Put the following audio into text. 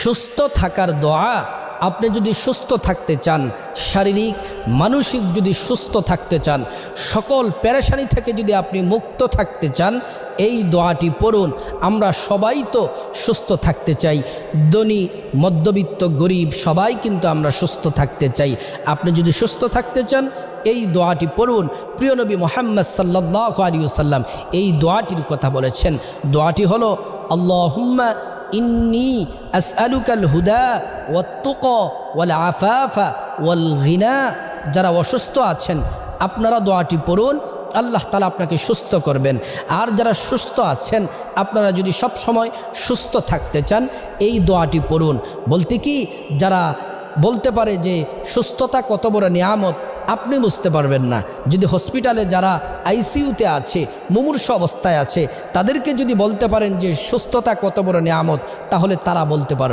সুস্থ থাকার দোয়া। আপনি যদি সুস্থ থাকতে চান, শারীরিক মানসিক যদি সুস্থ থাকতে চান, সকল পেরেশানি থেকে যদি আপনি মুক্ত থাকতে চান, এই দোয়াটি পড়ুন। আমরা সবাই তো সুস্থ থাকতে চাই, ধনী মধ্যবিত্ত গরিব সবাই কিন্তু আমরা সুস্থ থাকতে চাই। আপনি যদি সুস্থ থাকতে চান এই দোয়াটি পড়ুন। প্রিয় নবী মুহাম্মদ সাল্লাল্লাহু আলাইহি ওয়াসাল্লাম এই দোয়াটির কথা বলেছেন। দোয়াটি হলো আল্লাহুম্মা ইন্নী আসআলুকাল হুদা ওয়াত-তুকা ওয়াল আফাফা ওয়াল গিনা। যারা অসুস্থ আছেন আপনারা দোয়াটি পড়ুন, আল্লাহ তাআলা আপনাকে সুস্থ করবেন। আর যারা সুস্থ আছেন আপনারা যদি সব সময় সুস্থ থাকতে চান এই দোয়াটি পড়ুন। বলতে কি, যারা বলতে পারে যে সুস্থতা কত বড় নিয়ামত আপনি বুঝতে পারবেন না। যদি হসপিটালে যারা আইসিইউতে আছে, মুমূর্ষু অবস্থায় আছে, তাদেরকে যদি বলতে পারেন যে সুস্থতা কত বড় নিয়ামত, তাহলে তারা বলতে পারবে।